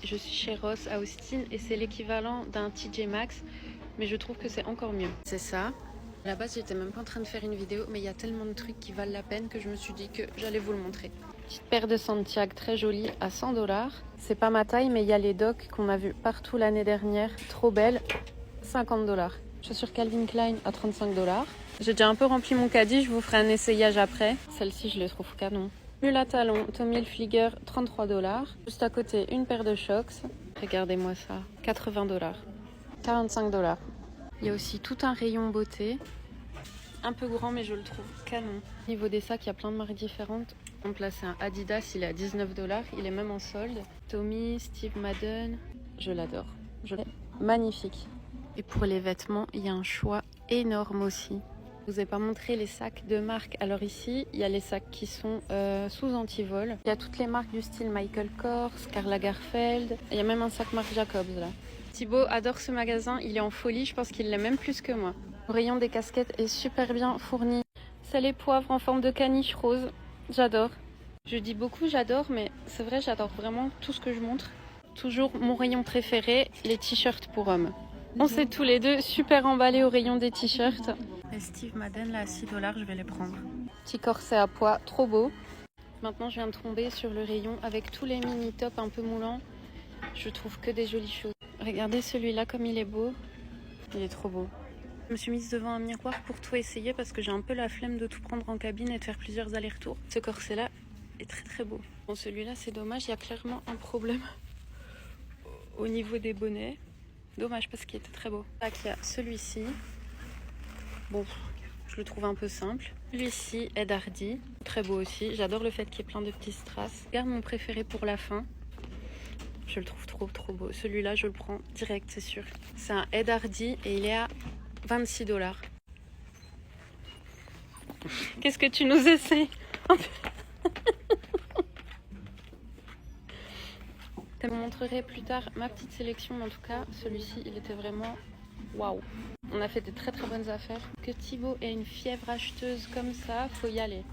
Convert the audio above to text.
Je suis chez Ross à Austin et c'est l'équivalent d'un TJ Maxx, mais je trouve que c'est encore mieux. C'est ça. À la base, j'étais même pas en train de faire une vidéo, mais il y a tellement de trucs qui valent la peine que je me suis dit que j'allais vous le montrer. Petite paire de Santiago très jolie à 100 $. C'est pas ma taille, mais il y a les docks qu'on a vus partout l'année dernière. Trop belles. 50 $. Chaussures Calvin Klein à 35 $. J'ai déjà un peu rempli mon caddie, je vous ferai un essayage après. Celle-ci, je les trouve canon. Nul à talons, Tommy Hilfiger, 33 $. Juste à côté, une paire de Shox. Regardez-moi ça, 80 $. 45 $. Il y a aussi tout un rayon beauté. Un peu grand, mais je le trouve canon. Au niveau des sacs, il y a plein de marques différentes. Donc là, c'est un Adidas, il est à 19 $. Il est même en solde. Tommy, Steve Madden, je l'adore. Magnifique. Et pour les vêtements, il y a un choix énorme aussi. Je vous ai pas montré les sacs de marque. Alors ici, il y a les sacs qui sont sous antivol. Il y a toutes les marques du style Michael Kors, Karl Lagerfeld. Il y a même un sac Marc Jacobs là. Thibaut adore ce magasin, il est en folie. Je pense qu'il l'aime même plus que moi. Le rayon des casquettes est super bien fourni. Sel et poivre en forme de caniche rose. J'adore. Je dis beaucoup j'adore, mais c'est vrai, j'adore vraiment tout ce que je montre. Toujours mon rayon préféré, les t-shirts pour hommes. On s'est tous les deux super emballés au rayon des t-shirts. Les Steve Madden là à 6 $, je vais les prendre. Petit corset à pois, trop beau. Maintenant je viens de tomber sur le rayon avec tous les mini tops un peu moulants. Je trouve que des jolies choses. Regardez celui-là comme il est beau. Il est trop beau. Je me suis mise devant un miroir pour tout essayer parce que j'ai un peu la flemme de tout prendre en cabine et de faire plusieurs allers-retours. Ce corset là est très très beau. Bon, celui-là c'est dommage, il y a clairement un problème au niveau des bonnets. Dommage parce qu'il était très beau. Là, il y a celui-ci. Bon, je le trouve un peu simple. Celui-ci, Ed Hardy, très beau aussi. J'adore le fait qu'il y ait plein de petits strass. Je garde mon préféré pour la fin. Je le trouve trop beau. Celui-là, je le prends direct, c'est sûr. C'est un Ed Hardy et il est à 26 $. Qu'est-ce que tu nous essaies? Je vous montrerai plus tard ma petite sélection, mais en tout cas, celui-ci, il était vraiment waouh. On a fait de très bonnes affaires. Que Thibaut ait une fièvre acheteuse comme ça, faut y aller.